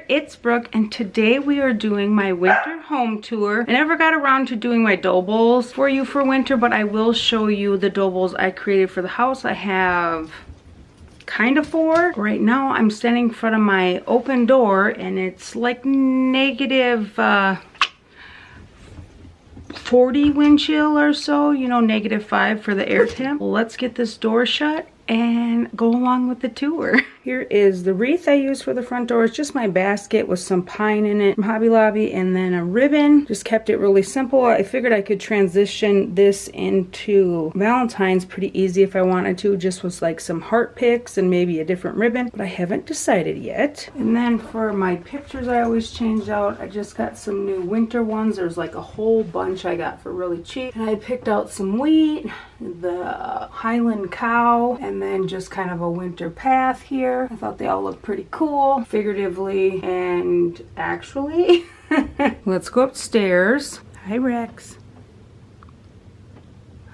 It's Brooke, and today we are doing my winter home tour. I never got around to doing my dough bowls for you for winter, but I will show you the dough bowls I created for the house. I have kind of 4. Right now I'm standing in front of my open door and it's like negative 40 wind chill or so, you know, -5 for the air temp. Well, let's get this door shut and go along with the tour. Here is the wreath I use for the front door. It's just my basket with some pine in it from Hobby Lobby and then a ribbon. Just kept it really simple. I figured I could transition this into Valentine's pretty easy if I wanted to, just with like some heart picks and maybe a different ribbon, but I haven't decided yet. And then for my pictures I always change out, I just got some new winter ones. There's like a whole bunch I got for really cheap. And I picked out some wheat, the Highland cow, and then just kind of a winter path here. I thought they all looked pretty cool, figuratively and actually. Let's go upstairs. Hi, Rex.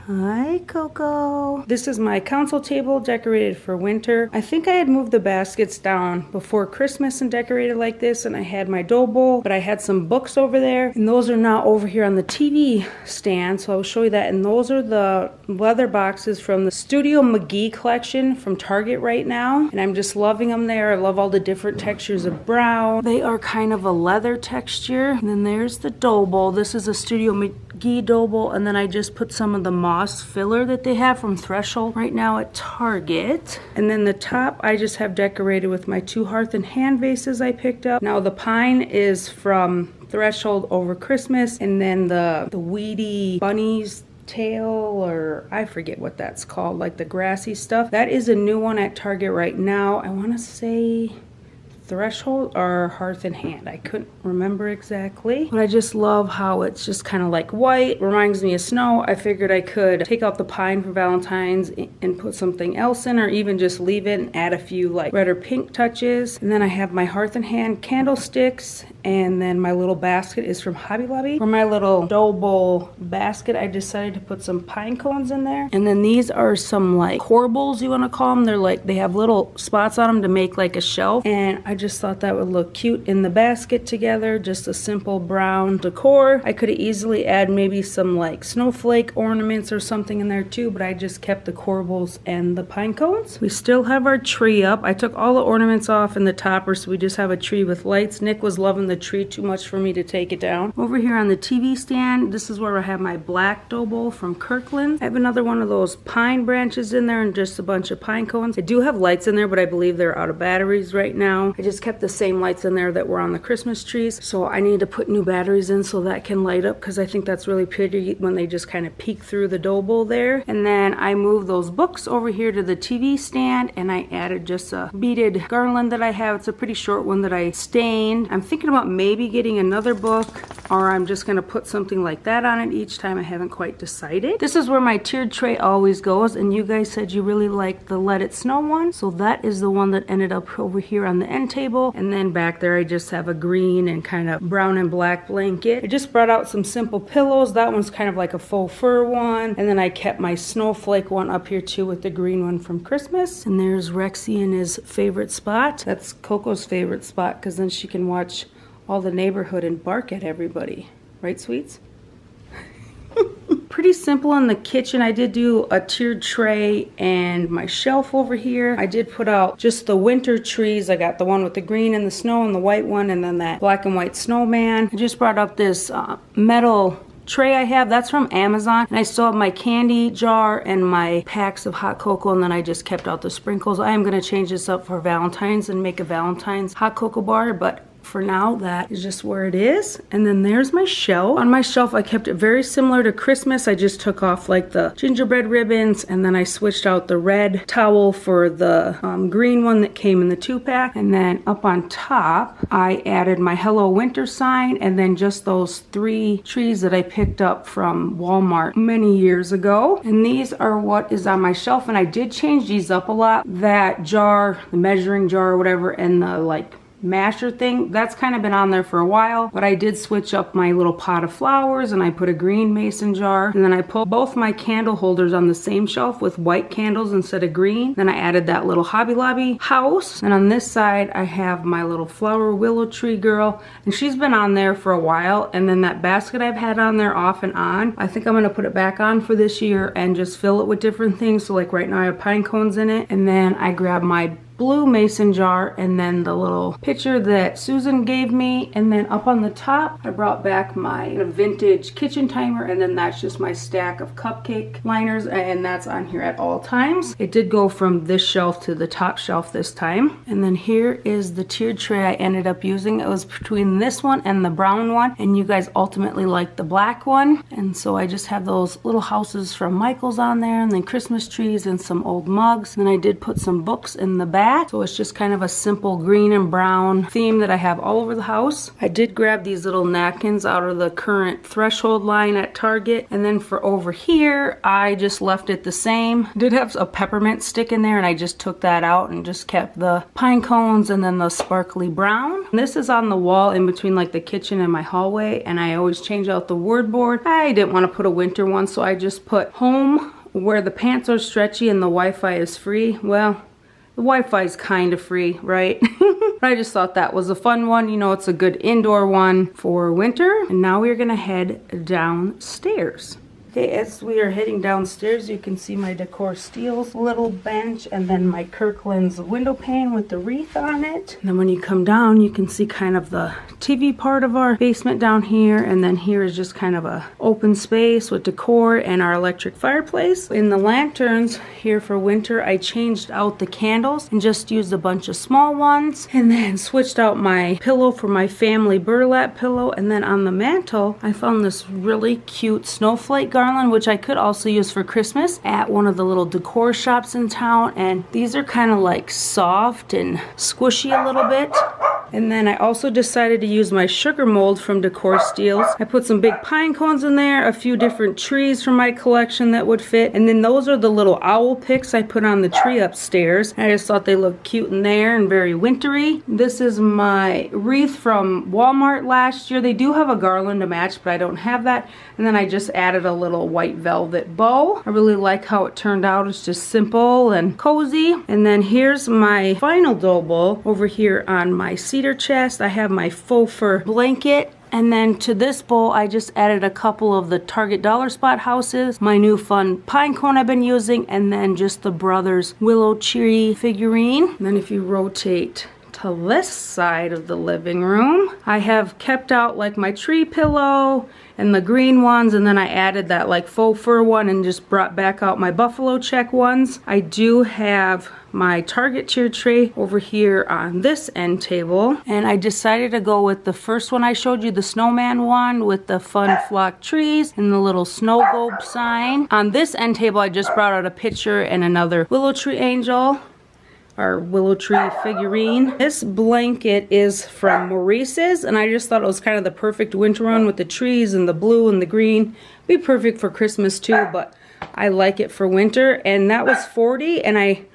Hi, Coco. This is my council table decorated for winter. I think I had moved the baskets down before Christmas and decorated like this, and I had my dough bowl, but I had some books over there, and those are now over here on the TV stand, so I'll show you that. And those are the leather boxes from the Studio McGee collection from Target right now, and I'm just loving them there. I love all the different textures of brown. They are kind of a leather texture. And then there's the dough bowl. This is a Studio McGee dough bowl, and then I just put some of the moss filler that they have from Threshold right now at Target. And then the top I just have decorated with my 2 hearth and hand vases I picked up. Now the pine is from Threshold over Christmas, and then the weedy bunny's tail, or I forget what that's called, like the grassy stuff. That is a new one at Target right now. I want to say Threshold or Hearth and Hand. I couldn't remember exactly, but I just love how it's just kind of like white. Reminds me of snow. I figured I could take out the pine for Valentine's and put something else in, or even just leave it and add a few like red or pink touches. And then I have my Hearth and Hand candlesticks, and then my little basket is from Hobby Lobby. For my little dough bowl basket, I decided to put some pine cones in there. And then these are some like corbels, you want to call them. They're like, they have little spots on them to make like a shelf, and I just thought that would look cute in the basket together. Just a simple brown decor. I could easily add maybe some like snowflake ornaments or something in there too, but I just kept the corbels and the pine cones. We still have our tree up. I took all the ornaments off in the topper, so we just have a tree with lights. Nick was loving the tree too much for me to take it down. Over here on the TV stand, this is where I have my black dough bowl from Kirklands. I have another one of those pine branches in there and just a bunch of pine cones. I do have lights in there, but I believe they're out of batteries right now. I just kept the same lights in there that were on the Christmas trees, so I need to put new batteries in so that can light up, because I think that's really pretty when they just kind of peek through the dough bowl there. And then I moved those books over here to the TV stand, and I added just a beaded garland that I have. It's a pretty short one that I stained. I'm thinking about about maybe getting another book, or I'm just gonna put something like that on it each time. I haven't quite decided. This is where my tiered tray always goes, and you guys said you really liked the Let It Snow one, so that is the one that ended up over here on the end table. And then back there I just have a green and kind of brown and black blanket. I just brought out some simple pillows. That one's kind of like a faux fur one, and then I kept my snowflake one up here too with the green one from Christmas. And there's Rexy in his favorite spot. That's Coco's favorite spot, because then she can watch all the neighborhood and bark at everybody. Right, sweets? Pretty simple in the kitchen. I did do a tiered tray and my shelf over here. I did put out just the winter trees. I got the one with the green and the snow and the white one, and then that black and white snowman. I just brought up this metal tray I have. That's from Amazon. And I still have my candy jar and my packs of hot cocoa, and then I just kept out the sprinkles. I am going to change this up for Valentine's and make a Valentine's hot cocoa bar, but for now, that is just where it is. And then there's my shelf. On my shelf, I kept it very similar to Christmas. I just took off like the gingerbread ribbons, and then I switched out the red towel for the green one that came in the 2-pack. And then up on top, I added my Hello Winter sign, and then just those 3 trees that I picked up from Walmart many years ago. And these are what is on my shelf, and I did change these up a lot. That jar, the measuring jar or whatever, and the like masher thing, that's kind of been on there for a while, but I did switch up my little pot of flowers, and I put a green mason jar, and then I put both my candle holders on the same shelf with white candles instead of green. Then I added that little Hobby Lobby house, and on this side I have my little flower willow tree girl, and she's been on there for a while. And then that basket I've had on there off and on, I think I'm gonna put it back on for this year and just fill it with different things. So like right now I have pine cones in it, and then I grab my blue mason jar, and then the little pitcher that Susan gave me, and then up on the top I brought back my vintage kitchen timer, and then that's just my stack of cupcake liners, and that's on here at all times. It did go from this shelf to the top shelf this time. And then here is the tiered tray I ended up using. It was between this one and the brown one, and you guys ultimately liked the black one, and so I just have those little houses from Michael's on there, and then Christmas trees and some old mugs. And then I did put some books in the back. So it's just kind of a simple green and brown theme that I have all over the house. I did grab these little napkins out of the current threshold line at Target. And then for over here, I just left it the same. Did have a peppermint stick in there, and I just took that out and just kept the pine cones and then the sparkly brown. And this is on the wall in between like the kitchen and my hallway, and I always change out the word board. I didn't want to put a winter one, so I just put home where the pants are stretchy and the Wi-Fi is free. Well, the Wi-Fi is kind of free, right? But I just thought that was a fun one. You know, it's a good indoor one for winter. And now we're gonna head downstairs. Okay, as we are heading downstairs, you can see my Decor Steel's little bench, and then my Kirklands window pane with the wreath on it. And then when you come down, you can see kind of the TV part of our basement down here, and then here is just kind of a open space with decor and our electric fireplace. In the lanterns here for winter, I changed out the candles and just used a bunch of small ones, and then switched out my pillow for my family burlap pillow. And then on the mantle, I found this really cute snowflake garland, which I could also use for Christmas at one of the little decor shops in town. And these are kind of like soft and squishy a little bit. And then I also decided to use my sugar mold from Decor Steels. I put some big pine cones in there, a few different trees from my collection that would fit. And then those are the little owl picks I put on the tree upstairs. I just thought they looked cute in there and very wintry. This is my wreath from Walmart last year. They do have a garland to match, but I don't have that. And then I just added a little white velvet bow. I really like how it turned out. It's just simple and cozy. And then here's my final dough bowl over here on my cedar chest. I have my faux fur blanket. And then to this bowl, I just added a couple of the Target Dollar Spot houses, my new fun pine cone I've been using, and then just the Brothers Willow Tree figurine. And then if you rotate to this side of the living room, I have kept out like my tree pillow and the green ones, and then I added that like faux fur one and just brought back out my buffalo check ones. I do have my Target tier tray over here on this end table, and I decided to go with the first one I showed you, the snowman one with the fun flock trees and the little snow globe sign. On this end table, I just brought out a picture and another willow tree angel. our willow tree figurine. This blanket is from Maurice's, and I just thought it was kind of the perfect winter one with the trees and the blue and the green. Be perfect for Christmas too, but I like it for winter. And that was $40, and I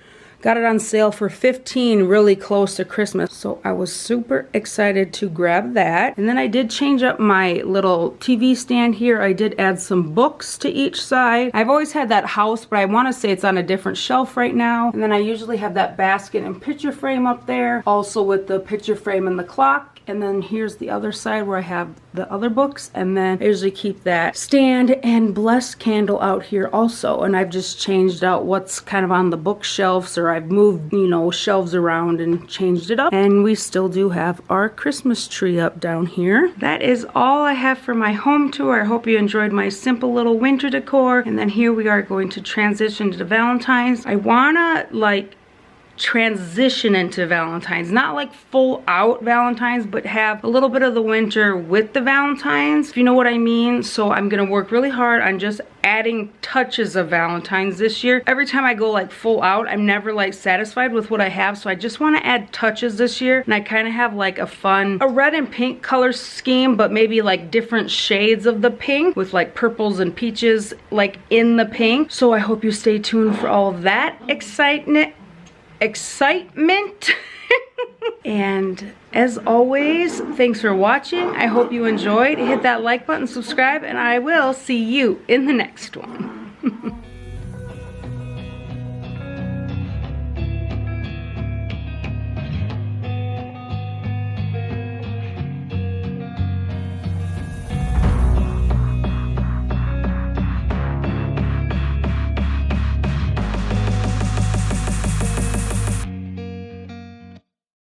got it on sale for $15, really close to Christmas. So I was super excited to grab that. And then I did change up my little TV stand here. I did add some books to each side. I've always had that house, but I want to say it's on a different shelf right now. And then I usually have that basket and picture frame up there, also with the picture frame and the clock. And then here's the other side where I have the other books. And then I usually keep that stand and blessed candle out here also. And I've just changed out what's kind of on the bookshelves, or I've moved, you know, shelves around and changed it up. And we still do have our Christmas tree up down here. That is all I have for my home tour. I hope you enjoyed my simple little winter decor. And then here we are going to transition to Valentine's. I wanna transition into Valentine's, not like full out Valentine's, but have a little bit of the winter with the Valentine's, if you know what I mean. So I'm gonna work really hard on just adding touches of Valentine's this year. Every time I go like full out, I'm never like satisfied with what I have, so I just want to add touches this year. And I kind of have like a red and pink color scheme, but maybe like different shades of the pink with like purples and peaches like in the pink. So I hope you stay tuned for all of that excitement. And as always, thanks for watching. I hope you enjoyed. Hit that like button, subscribe, and I will see you in the next one.